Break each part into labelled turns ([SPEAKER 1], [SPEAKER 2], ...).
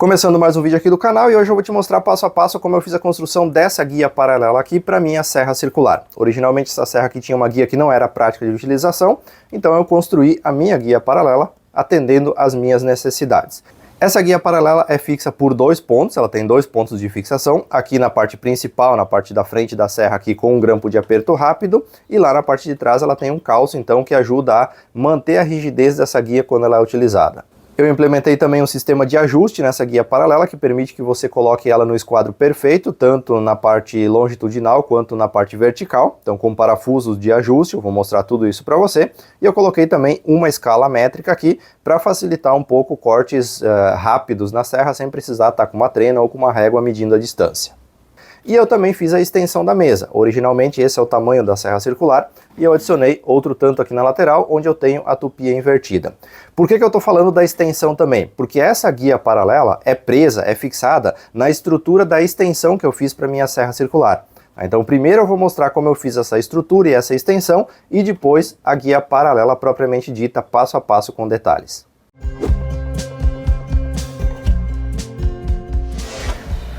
[SPEAKER 1] Começando mais um vídeo aqui do canal, e hoje eu vou te mostrar passo a passo como eu fiz a construção dessa guia paralela aqui para minha serra circular. Originalmente essa serra aqui tinha uma guia que não era prática de utilização, então eu construí a minha guia paralela atendendo às minhas necessidades. Essa guia paralela é fixa por dois pontos, ela tem dois pontos de fixação, aqui na parte principal, na parte da frente da serra aqui com um grampo de aperto rápido, e lá na parte de trás ela tem um calço então que ajuda a manter a rigidez dessa guia quando ela é utilizada. Eu implementei também um sistema de ajuste nessa guia paralela que permite que você coloque ela no esquadro perfeito, tanto na parte longitudinal quanto na parte vertical, então com parafusos de ajuste, eu vou mostrar tudo isso para você. E eu coloquei também uma escala métrica aqui para facilitar um pouco cortes rápidos na serra sem precisar estar com uma trena ou com uma régua medindo a distância. E eu também fiz a extensão da mesa. Originalmente esse é o tamanho da serra circular e eu adicionei outro tanto aqui na lateral onde eu tenho a tupia invertida. Por que eu estou falando da extensão também? Porque essa guia paralela é presa, é fixada na estrutura da extensão que eu fiz para minha serra circular. Então primeiro eu vou mostrar como eu fiz essa estrutura e essa extensão e depois a guia paralela propriamente dita, passo a passo com detalhes.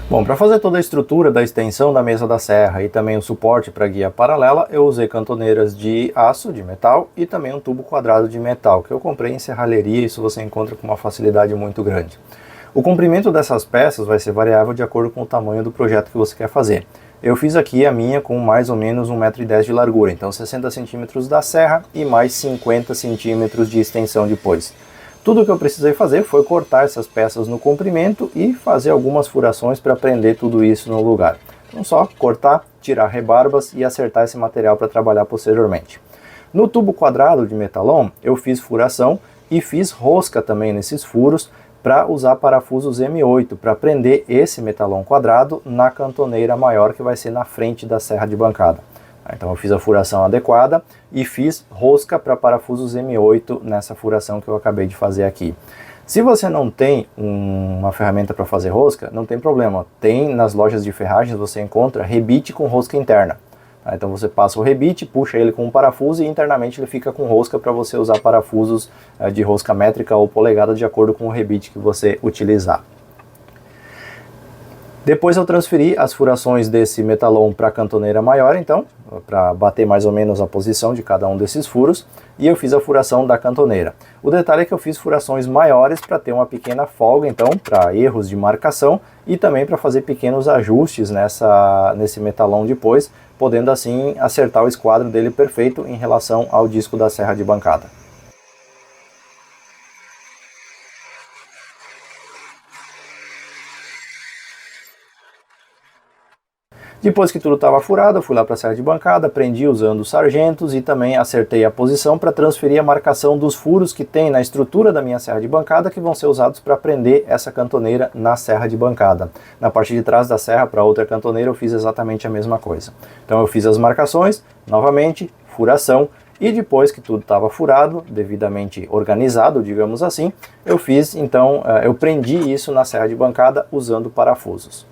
[SPEAKER 1] Bom, para fazer toda a estrutura da extensão da mesa da serra e também o suporte para a guia paralela, eu usei cantoneiras de aço, de metal, e também um tubo quadrado de metal, que eu comprei em serralheria, isso você encontra com uma facilidade muito grande. O comprimento dessas peças vai ser variável de acordo com o tamanho do projeto que você quer fazer. Eu fiz aqui a minha com mais ou menos 1,10 m de largura, então 60 centímetros da serra e mais 50 centímetros de extensão depois. Tudo que eu precisei fazer foi cortar essas peças no comprimento e fazer algumas furações para prender tudo isso no lugar. Então só cortar, tirar rebarbas e acertar esse material para trabalhar posteriormente. No tubo quadrado de metalon eu fiz furação e fiz rosca também nesses furos para usar parafusos M8 para prender esse metalon quadrado na cantoneira maior que vai ser na frente da serra de bancada. Então eu fiz a furação adequada e fiz rosca para parafusos M8 nessa furação que eu acabei de fazer aqui. Se você não tem uma ferramenta para fazer rosca, não tem problema. Tem nas lojas de ferragens, você encontra rebite com rosca interna. Então você passa o rebite, puxa ele com um parafuso e internamente ele fica com rosca para você usar parafusos de rosca métrica ou polegada de acordo com o rebite que você utilizar. Depois eu transferi as furações desse metalon para a cantoneira maior, então, para bater mais ou menos a posição de cada um desses furos, e eu fiz a furação da cantoneira. O detalhe é que eu fiz furações maiores para ter uma pequena folga, então, para erros de marcação e também para fazer pequenos ajustes nesse metalon depois, podendo assim acertar o esquadro dele perfeito em relação ao disco da serra de bancada. Depois que tudo estava furado, eu fui lá para a serra de bancada, prendi usando os sargentos e também acertei a posição para transferir a marcação dos furos que tem na estrutura da minha serra de bancada que vão ser usados para prender essa cantoneira na serra de bancada. Na parte de trás da serra, para outra cantoneira, eu fiz exatamente a mesma coisa. Então eu fiz as marcações, novamente, furação, e depois que tudo estava furado, devidamente organizado, digamos assim, eu fiz, então, eu prendi isso na serra de bancada usando parafusos.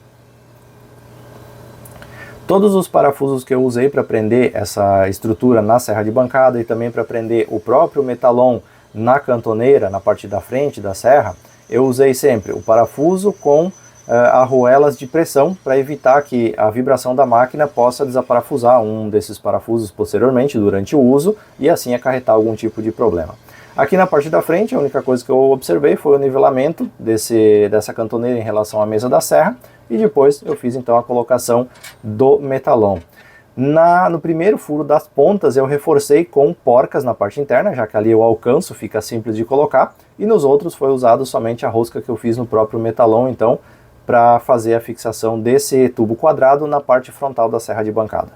[SPEAKER 1] Todos os parafusos que eu usei para prender essa estrutura na serra de bancada e também para prender o próprio metalon na cantoneira, na parte da frente da serra, eu usei sempre o parafuso com arruelas de pressão para evitar que a vibração da máquina possa desaparafusar um desses parafusos posteriormente durante o uso e assim acarretar algum tipo de problema. Aqui na parte da frente, a única coisa que eu observei foi o nivelamento dessa cantoneira em relação à mesa da serra e depois eu fiz então a colocação do metalon. No primeiro furo das pontas eu reforcei com porcas na parte interna, já que ali eu alcanço, fica simples de colocar, e nos outros foi usado somente a rosca que eu fiz no próprio metalon, então, para fazer a fixação desse tubo quadrado na parte frontal da serra de bancada.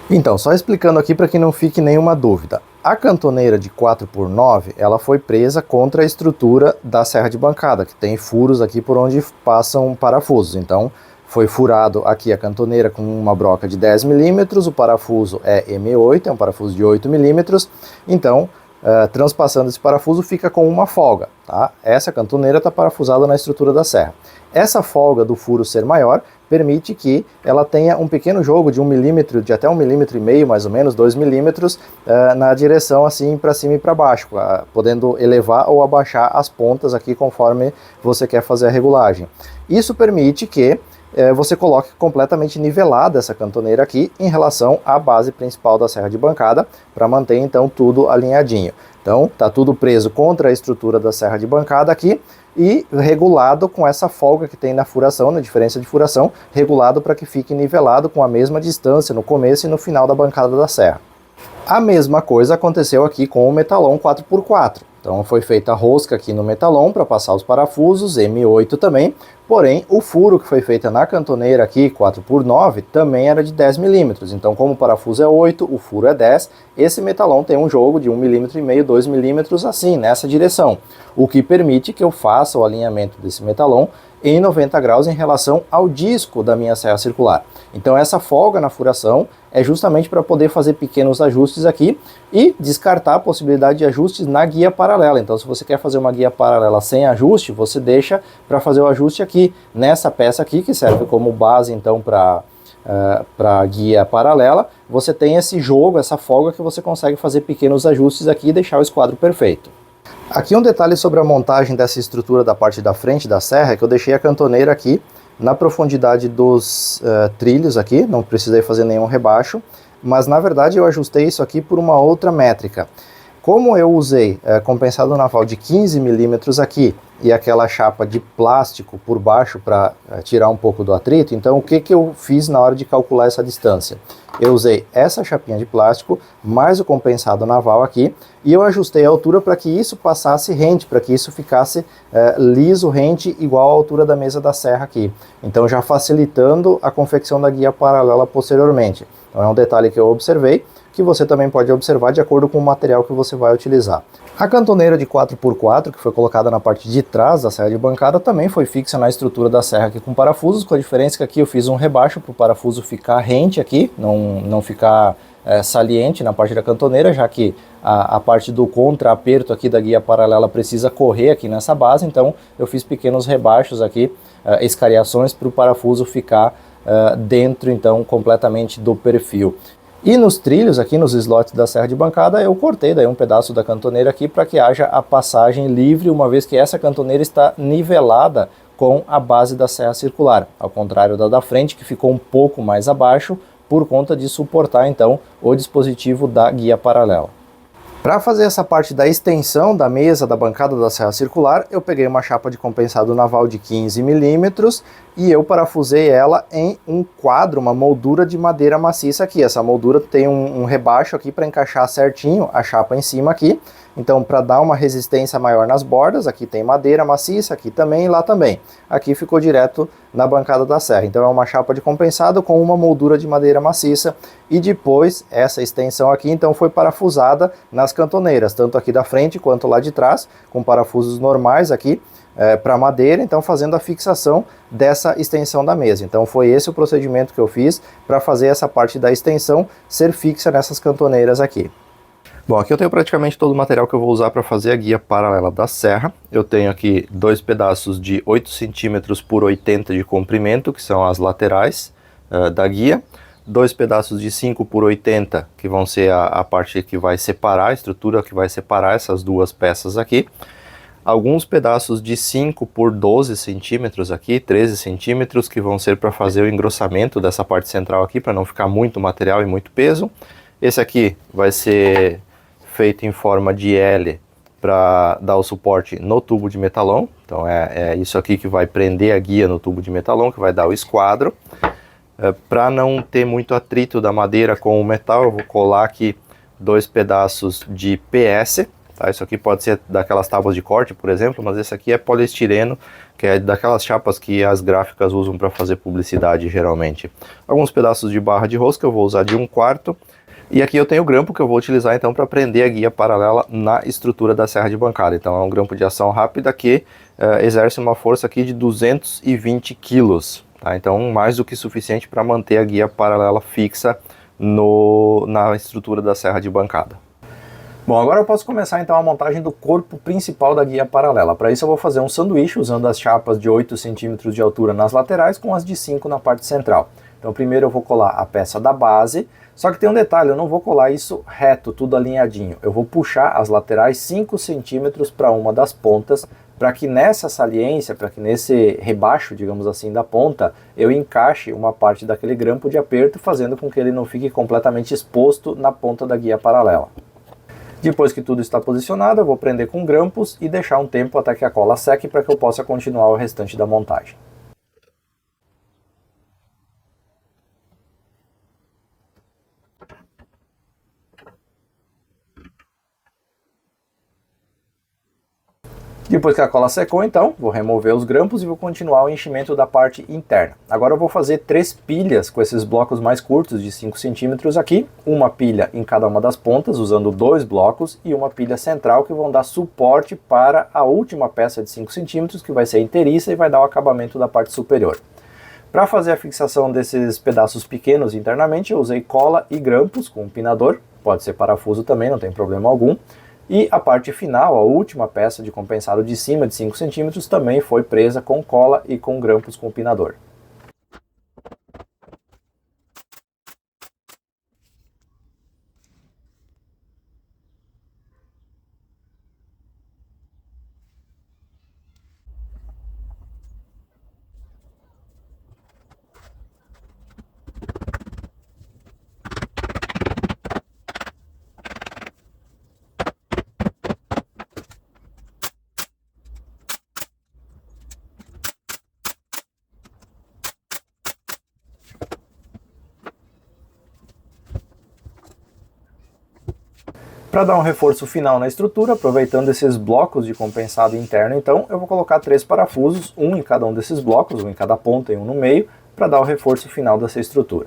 [SPEAKER 1] Então, só explicando aqui para que não fique nenhuma dúvida. A cantoneira de 4x9, ela foi presa contra a estrutura da serra de bancada, que tem furos aqui por onde passam parafusos. Então, foi furado aqui a cantoneira com uma broca de 10 mm, o parafuso é M8, é um parafuso de 8 mm. Então, transpassando esse parafuso, fica com uma folga, tá? Essa cantoneira está parafusada na estrutura da serra. Essa folga do furo ser maior permite que ela tenha um pequeno jogo de 1 milímetro, de até 1,5 milímetro mais ou menos, 2 milímetros, na direção assim para cima e para baixo, podendo elevar ou abaixar as pontas aqui conforme você quer fazer a regulagem. Isso permite que você coloque completamente nivelada essa cantoneira aqui em relação à base principal da serra de bancada, para manter então tudo alinhadinho. Então tá tudo preso contra a estrutura da serra de bancada aqui e regulado com essa folga que tem na furação, na diferença de furação, regulado para que fique nivelado com a mesma distância no começo e no final da bancada da serra. A mesma coisa aconteceu aqui com o metalon 4x4. Então foi feita a rosca aqui no metalon para passar os parafusos, M8 também, porém o furo que foi feito na cantoneira aqui, 4x9, também era de 10 milímetros. Então como o parafuso é 8, o furo é 10, esse metalon tem um jogo de 1,5 mm, 2 milímetros assim, nessa direção, o que permite que eu faça o alinhamento desse metalon em 90 graus em relação ao disco da minha serra circular. Então essa folga na furação é justamente para poder fazer pequenos ajustes aqui e descartar a possibilidade de ajustes na guia paralela. Então se você quer fazer uma guia paralela sem ajuste, você deixa para fazer o ajuste aqui, nessa peça aqui, que serve como base então para a guia paralela. Você tem esse jogo, essa folga que você consegue fazer pequenos ajustes aqui e deixar o esquadro perfeito. Aqui um detalhe sobre a montagem dessa estrutura da parte da frente da serra, é que eu deixei a cantoneira aqui na profundidade dos trilhos aqui, não precisei fazer nenhum rebaixo, mas na verdade eu ajustei isso aqui por uma outra métrica. Como eu usei compensado naval de 15 milímetros aqui e aquela chapa de plástico por baixo para tirar um pouco do atrito, então o que eu fiz na hora de calcular essa distância? Eu usei essa chapinha de plástico mais o compensado naval aqui e eu ajustei a altura para que isso passasse rente, para que isso ficasse liso, rente, igual à altura da mesa da serra aqui. Então já facilitando a confecção da guia paralela posteriormente. Então é um detalhe que eu observei, que você também pode observar de acordo com o material que você vai utilizar. A cantoneira de 4x4, que foi colocada na parte de trás da serra de bancada, também foi fixa na estrutura da serra aqui com parafusos, com a diferença que aqui eu fiz um rebaixo para o parafuso ficar rente aqui, não ficar saliente na parte da cantoneira, já que a parte do contra-aperto aqui da guia paralela precisa correr aqui nessa base, então eu fiz pequenos rebaixos aqui, escariações para o parafuso ficar dentro então completamente do perfil. E nos trilhos, aqui nos slots da serra de bancada, eu cortei daí um pedaço da cantoneira aqui para que haja a passagem livre, uma vez que essa cantoneira está nivelada com a base da serra circular, ao contrário da frente, que ficou um pouco mais abaixo, por conta de suportar então o dispositivo da guia paralela. Para fazer essa parte da extensão da mesa da bancada da serra circular, eu peguei uma chapa de compensado naval de 15 milímetros e eu parafusei ela em um quadro, uma moldura de madeira maciça aqui. Essa moldura tem um rebaixo aqui para encaixar certinho a chapa em cima aqui. Então, para dar uma resistência maior nas bordas, aqui tem madeira maciça, aqui também e lá também. Aqui ficou direto na bancada da serra. Então é uma chapa de compensado com uma moldura de madeira maciça. E depois, essa extensão aqui, então, foi parafusada nas cantoneiras, tanto aqui da frente quanto lá de trás, com parafusos normais aqui para madeira, então fazendo a fixação dessa extensão da mesa. Então foi esse o procedimento que eu fiz para fazer essa parte da extensão ser fixa nessas cantoneiras aqui. Bom, aqui eu tenho praticamente todo o material que eu vou usar para fazer a guia paralela da serra. Eu tenho aqui dois pedaços de 8 cm por 80 de comprimento, que são as laterais da guia. Dois pedaços de 5 por 80, que vão ser a parte que vai separar, a estrutura que vai separar essas duas peças aqui. Alguns pedaços de 5 por 12 centímetros aqui, 13 centímetros, que vão ser para fazer o engrossamento dessa parte central aqui, para não ficar muito material e muito peso. Esse aqui vai ser feito em forma de L para dar o suporte no tubo de metalon. Então é isso aqui que vai prender a guia no tubo de metalon, que vai dar o esquadro. Para não ter muito atrito da madeira com o metal, eu vou colar aqui dois pedaços de PS. Tá? Isso aqui pode ser daquelas tábuas de corte, por exemplo, mas esse aqui é poliestireno, que é daquelas chapas que as gráficas usam para fazer publicidade geralmente. Alguns pedaços de barra de rosca, eu vou usar de 1/4. E aqui eu tenho o grampo que eu vou utilizar então para prender a guia paralela na estrutura da serra de bancada. Então é um grampo de ação rápida que exerce uma força aqui de 220 kg. Tá? Então mais do que suficiente para manter a guia paralela fixa na estrutura da serra de bancada. Bom, agora eu posso começar então a montagem do corpo principal da guia paralela. Para isso eu vou fazer um sanduíche usando as chapas de 8 centímetros de altura nas laterais com as de 5 na parte central. Então primeiro eu vou colar a peça da base, só que tem um detalhe, eu não vou colar isso reto, tudo alinhadinho. Eu vou puxar as laterais 5 centímetros para uma das pontas, para que nessa saliência, para que nesse rebaixo, digamos assim, da ponta, eu encaixe uma parte daquele grampo de aperto, fazendo com que ele não fique completamente exposto na ponta da guia paralela. Depois que tudo está posicionado, eu vou prender com grampos e deixar um tempo até que a cola seque para que eu possa continuar o restante da montagem. Depois que a cola secou, então, vou remover os grampos e vou continuar o enchimento da parte interna. Agora eu vou fazer 3 pilhas com esses blocos mais curtos de 5 centímetros aqui, uma pilha em cada uma das pontas, usando 2 blocos, e uma pilha central que vão dar suporte para a última peça de 5 centímetros, que vai ser inteiriça e vai dar o acabamento da parte superior. Para fazer a fixação desses pedaços pequenos internamente, eu usei cola e grampos com um pinador, pode ser parafuso também, não tem problema algum. E a parte final, a última peça de compensado de cima de 5 centímetros, também foi presa com cola e com grampos com pinador. Para dar um reforço final na estrutura, aproveitando esses blocos de compensado interno, então eu vou colocar 3 parafusos, um em cada um desses blocos, um em cada ponta e um no meio, para dar o reforço final dessa estrutura.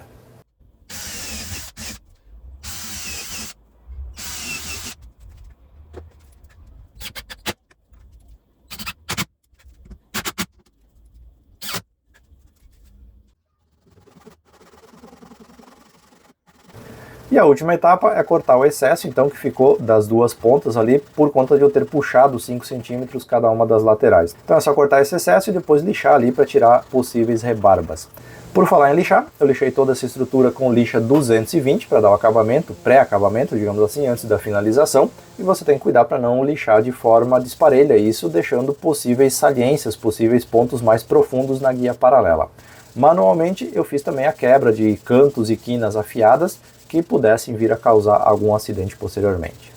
[SPEAKER 1] E a última etapa é cortar o excesso, então, que ficou das duas pontas ali, por conta de eu ter puxado 5 centímetros cada uma das laterais. Então é só cortar esse excesso e depois lixar ali para tirar possíveis rebarbas. Por falar em lixar, eu lixei toda essa estrutura com lixa 220 para dar o acabamento, pré-acabamento, digamos assim, antes da finalização. E você tem que cuidar para não lixar de forma disparelha, isso deixando possíveis saliências, possíveis pontos mais profundos na guia paralela. Manualmente eu fiz também a quebra de cantos e quinas afiadas que pudessem vir a causar algum acidente posteriormente.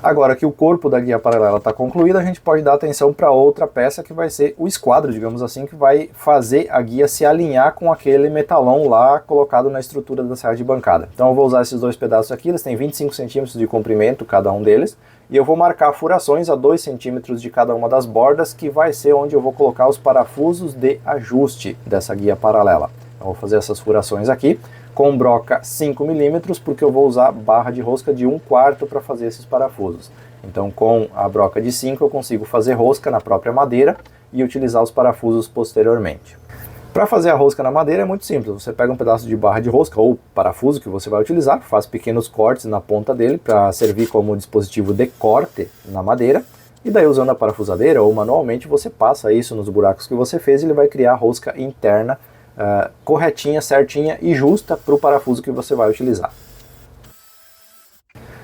[SPEAKER 1] Agora que o corpo da guia paralela está concluído, a gente pode dar atenção para outra peça que vai ser o esquadro, digamos assim, que vai fazer a guia se alinhar com aquele metalão lá colocado na estrutura da serra de bancada. Então eu vou usar esses dois pedaços aqui, eles têm 25 centímetros de comprimento cada um deles, e eu vou marcar furações a 2 centímetros de cada uma das bordas, que vai ser onde eu vou colocar os parafusos de ajuste dessa guia paralela. Então eu vou fazer essas furações aqui, com broca 5 milímetros, porque eu vou usar barra de rosca de 1/4 para fazer esses parafusos. Então com a broca de 5 eu consigo fazer rosca na própria madeira e utilizar os parafusos posteriormente. Para fazer a rosca na madeira é muito simples, você pega um pedaço de barra de rosca ou parafuso que você vai utilizar, faz pequenos cortes na ponta dele para servir como dispositivo de corte na madeira, e daí usando a parafusadeira ou manualmente você passa isso nos buracos que você fez e ele vai criar a rosca interna corretinha, certinha e justa para o parafuso que você vai utilizar.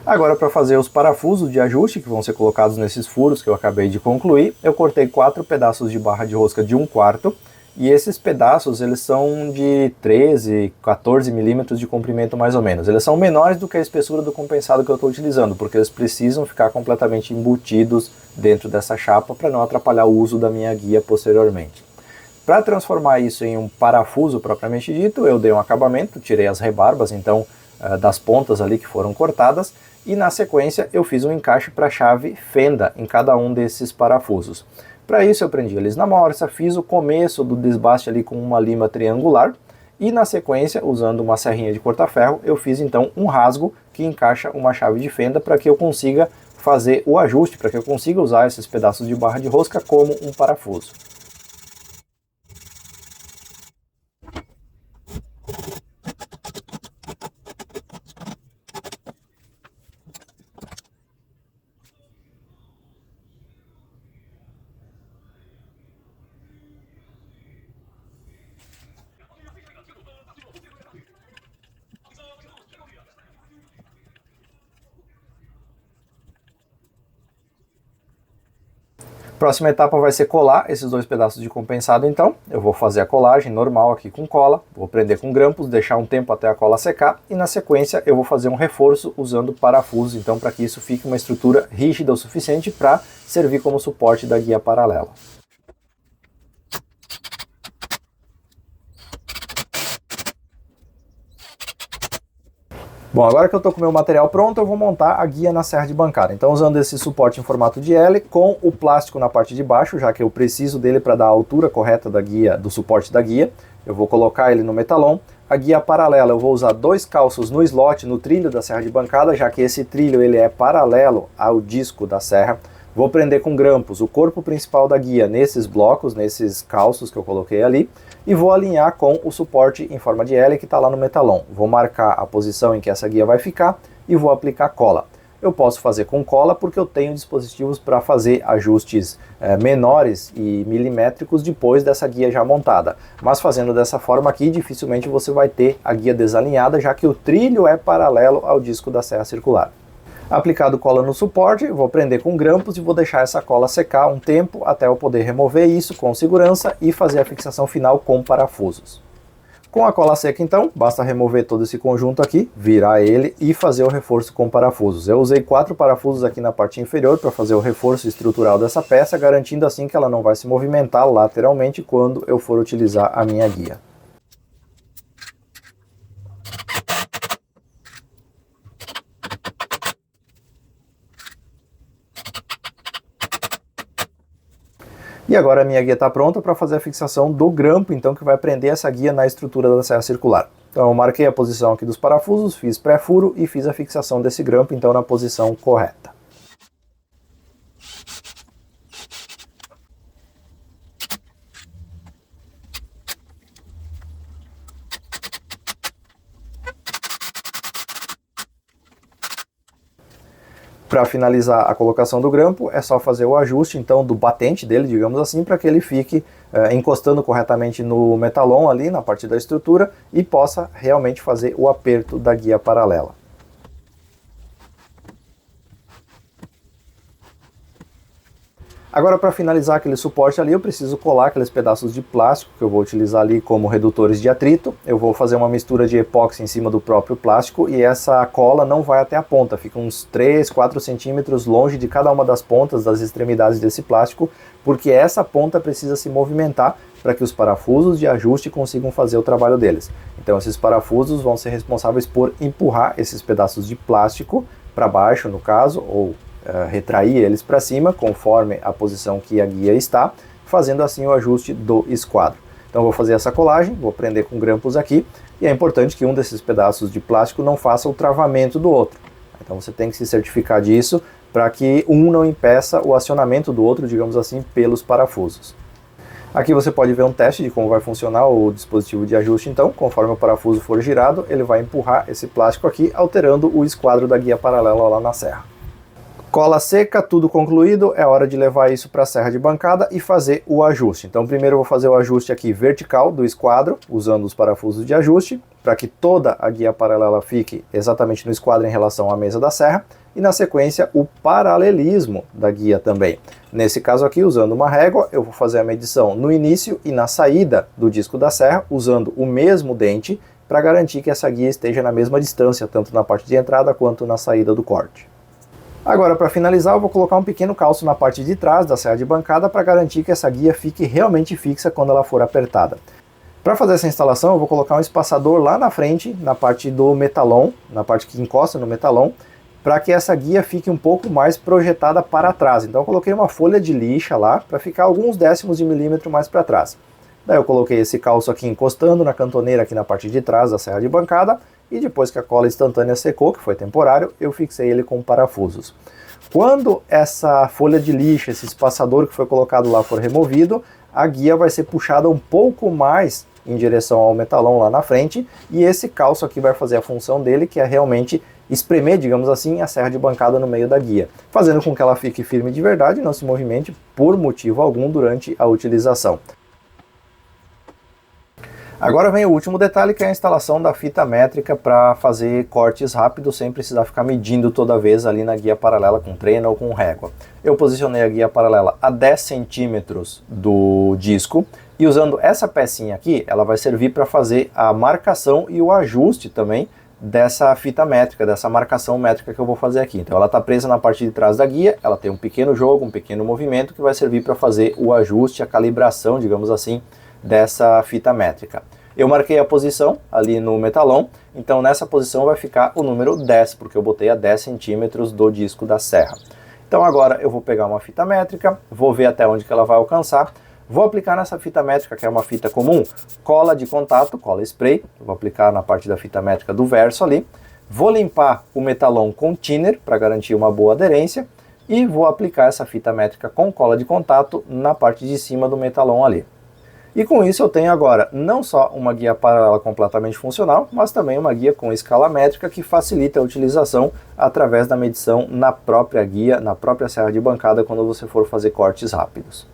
[SPEAKER 1] Agora, para fazer os parafusos de ajuste que vão ser colocados nesses furos que eu acabei de concluir, eu cortei 4 pedaços de barra de rosca de 1/4, e esses pedaços eles são de 13, 14 milímetros de comprimento mais ou menos. Eles são menores do que a espessura do compensado que eu estou utilizando, porque eles precisam ficar completamente embutidos dentro dessa chapa para não atrapalhar o uso da minha guia posteriormente. Para transformar isso em um parafuso propriamente dito, eu dei um acabamento, tirei as rebarbas então das pontas ali que foram cortadas, e na sequência eu fiz um encaixe para chave fenda em cada um desses parafusos. Para isso eu prendi eles na morsa, fiz o começo do desbaste ali com uma lima triangular, e na sequência, usando uma serrinha de corta-ferro, eu fiz então um rasgo que encaixa uma chave de fenda para que eu consiga fazer o ajuste, para que eu consiga usar esses pedaços de barra de rosca como um parafuso. Próxima etapa vai ser colar esses dois pedaços de compensado então. Eu vou fazer a colagem normal aqui com cola, vou prender com grampos, deixar um tempo até a cola secar e na sequência eu vou fazer um reforço usando parafusos, então para que isso fique uma estrutura rígida o suficiente para servir como suporte da guia paralela. Bom, agora que eu estou com o meu material pronto, eu vou montar a guia na serra de bancada. Então, usando esse suporte em formato de L, com o plástico na parte de baixo, já que eu preciso dele para dar a altura correta da guia, do suporte da guia, eu vou colocar ele no metalon. A guia paralela, eu vou usar 2 calços no slot, no trilho da serra de bancada, já que esse trilho ele é paralelo ao disco da serra. Vou prender com grampos o corpo principal da guia nesses blocos, nesses calços que eu coloquei ali, e vou alinhar com o suporte em forma de L que está lá no metalon. Vou marcar a posição em que essa guia vai ficar e vou aplicar cola. Eu posso fazer com cola porque eu tenho dispositivos para fazer ajustes menores e milimétricos depois dessa guia já montada. Mas fazendo dessa forma aqui, dificilmente você vai ter a guia desalinhada, já que o trilho é paralelo ao disco da serra circular. Aplicado cola no suporte, vou prender com grampos e vou deixar essa cola secar um tempo até eu poder remover isso com segurança e fazer a fixação final com parafusos. Com a cola seca então, basta remover todo esse conjunto aqui, virar ele e fazer o reforço com parafusos. Eu usei 4 parafusos aqui na parte inferior para fazer o reforço estrutural dessa peça, garantindo assim que ela não vai se movimentar lateralmente quando eu for utilizar a minha guia. E agora a minha guia está pronta para fazer a fixação do grampo, então, que vai prender essa guia na estrutura da serra circular. Então eu marquei a posição aqui dos parafusos, fiz pré-furo e fiz a fixação desse grampo, então, na posição correta. Para finalizar a colocação do grampo, é só fazer o ajuste então do batente dele, digamos assim, para que ele fique encostando corretamente no metalon ali na parte da estrutura e possa realmente fazer o aperto da guia paralela. Agora, para finalizar aquele suporte ali, eu preciso colar aqueles pedaços de plástico que eu vou utilizar ali como redutores de atrito. Eu vou fazer uma mistura de epóxi em cima do próprio plástico e essa cola não vai até a ponta, fica uns 3, 4 centímetros longe de cada uma das pontas, das extremidades desse plástico, porque essa ponta precisa se movimentar para que os parafusos de ajuste consigam fazer o trabalho deles. Então esses parafusos vão ser responsáveis por empurrar esses pedaços de plástico para baixo, no caso, ou retrair eles para cima, conforme a posição que a guia está, fazendo assim o ajuste do esquadro. Então eu vou fazer essa colagem, vou prender com grampos aqui, e é importante que um desses pedaços de plástico não faça o travamento do outro. Então você tem que se certificar disso, para que um não impeça o acionamento do outro, digamos assim, pelos parafusos. Aqui você pode ver um teste de como vai funcionar o dispositivo de ajuste, então, conforme o parafuso for girado, ele vai empurrar esse plástico aqui, alterando o esquadro da guia paralela lá na serra. Cola seca, tudo concluído, é hora de levar isso para a serra de bancada e fazer o ajuste. Então primeiro eu vou fazer o ajuste aqui vertical do esquadro, usando os parafusos de ajuste, para que toda a guia paralela fique exatamente no esquadro em relação à mesa da serra, e na sequência o paralelismo da guia também. Nesse caso aqui, usando uma régua, eu vou fazer a medição no início e na saída do disco da serra, usando o mesmo dente, para garantir que essa guia esteja na mesma distância, tanto na parte de entrada quanto na saída do corte. Agora, para finalizar, eu vou colocar um pequeno calço na parte de trás da serra de bancada para garantir que essa guia fique realmente fixa quando ela for apertada. Para fazer essa instalação, eu vou colocar um espaçador lá na frente, na parte do metalon, na parte que encosta no metalon, para que essa guia fique um pouco mais projetada para trás. Então eu coloquei uma folha de lixa lá para ficar alguns décimos de milímetro mais para trás. Daí eu coloquei esse calço aqui encostando na cantoneira aqui na parte de trás da serra de bancada, e depois que a cola instantânea secou, que foi temporário, eu fixei ele com parafusos. Quando essa folha de lixa, esse espaçador que foi colocado lá for removido, a guia vai ser puxada um pouco mais em direção ao metalon lá na frente, e esse calço aqui vai fazer a função dele, que é realmente espremer, digamos assim, a serra de bancada no meio da guia, fazendo com que ela fique firme de verdade e não se movimente por motivo algum durante a utilização. Agora vem o último detalhe, que é a instalação da fita métrica para fazer cortes rápidos sem precisar ficar medindo toda vez ali na guia paralela com treino ou com régua. Eu posicionei a guia paralela a 10 centímetros do disco e usando essa pecinha aqui, ela vai servir para fazer a marcação e o ajuste também dessa fita métrica, dessa marcação métrica que eu vou fazer aqui. Então ela está presa na parte de trás da guia, ela tem um pequeno jogo, um pequeno movimento que vai servir para fazer o ajuste, a calibração, digamos assim, dessa fita métrica. Eu marquei a posição ali no metalon, então nessa posição vai ficar o número 10, porque eu botei a 10 centímetros do disco da serra. Então agora eu vou pegar uma fita métrica, vou ver até onde que ela vai alcançar, vou aplicar nessa fita métrica, que é uma fita comum, cola de contato, cola spray, vou aplicar na parte da fita métrica do verso ali, vou limpar o metalon com thinner para garantir uma boa aderência e vou aplicar essa fita métrica com cola de contato na parte de cima do metalon ali. E com isso eu tenho agora não só uma guia paralela completamente funcional, mas também uma guia com escala métrica que facilita a utilização através da medição na própria guia, na própria serra de bancada, quando você for fazer cortes rápidos.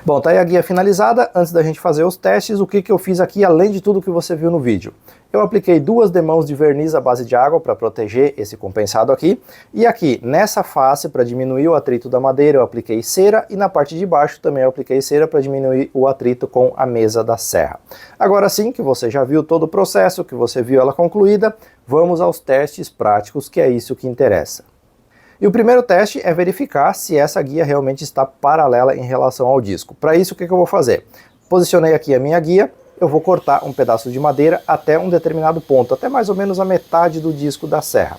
[SPEAKER 1] Bom, tá aí a guia finalizada. Antes da gente fazer os testes, o que eu fiz aqui, além de tudo que você viu no vídeo? Eu apliquei 2 demãos de verniz à base de água para proteger esse compensado aqui. E aqui, nessa face, para diminuir o atrito da madeira, eu apliquei cera. E na parte de baixo também eu apliquei cera para diminuir o atrito com a mesa da serra. Agora sim, que você já viu todo o processo, que você viu ela concluída, vamos aos testes práticos, que é isso que interessa. E o primeiro teste é verificar se essa guia realmente está paralela em relação ao disco. Para isso, o que eu vou fazer? Posicionei aqui a minha guia, eu vou cortar um pedaço de madeira até um determinado ponto, até mais ou menos a metade do disco da serra.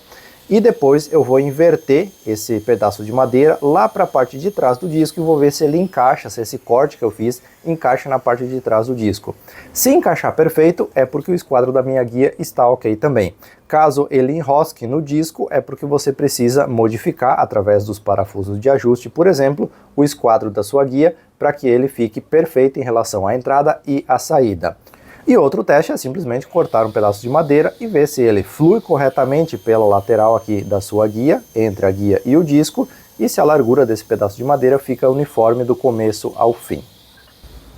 [SPEAKER 1] E depois eu vou inverter esse pedaço de madeira lá para a parte de trás do disco e vou ver se ele encaixa, se esse corte que eu fiz encaixa na parte de trás do disco. Se encaixar perfeito, é porque o esquadro da minha guia está ok também. Caso ele enrosque no disco, é porque você precisa modificar através dos parafusos de ajuste, por exemplo, o esquadro da sua guia para que ele fique perfeito em relação à entrada e à saída. E outro teste é simplesmente cortar um pedaço de madeira e ver se ele flui corretamente pela lateral aqui da sua guia, entre a guia e o disco, e se a largura desse pedaço de madeira fica uniforme do começo ao fim.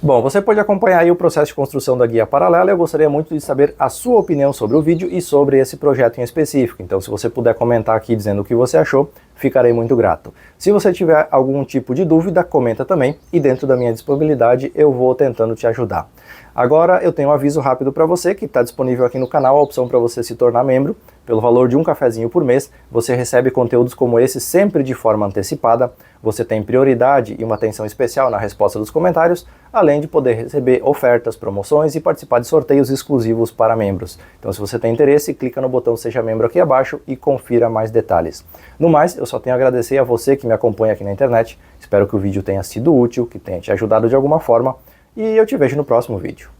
[SPEAKER 1] Bom, você pode acompanhar aí o processo de construção da guia paralela. Eu gostaria muito de saber a sua opinião sobre o vídeo e sobre esse projeto em específico. Então, se você puder comentar aqui dizendo o que você achou, ficarei muito grato. Se você tiver algum tipo de dúvida, comenta também e dentro da minha disponibilidade eu vou tentando te ajudar. Agora eu tenho um aviso rápido para você que está disponível aqui no canal, a opção para você se tornar membro. Pelo valor de um cafezinho por mês, você recebe conteúdos como esse sempre de forma antecipada, você tem prioridade e uma atenção especial na resposta dos comentários, além de poder receber ofertas, promoções e participar de sorteios exclusivos para membros. Então se você tem interesse, clica no botão Seja Membro aqui abaixo e confira mais detalhes. No mais, eu só tenho a agradecer a você que me acompanha aqui na internet, espero que o vídeo tenha sido útil, que tenha te ajudado de alguma forma, e eu te vejo no próximo vídeo.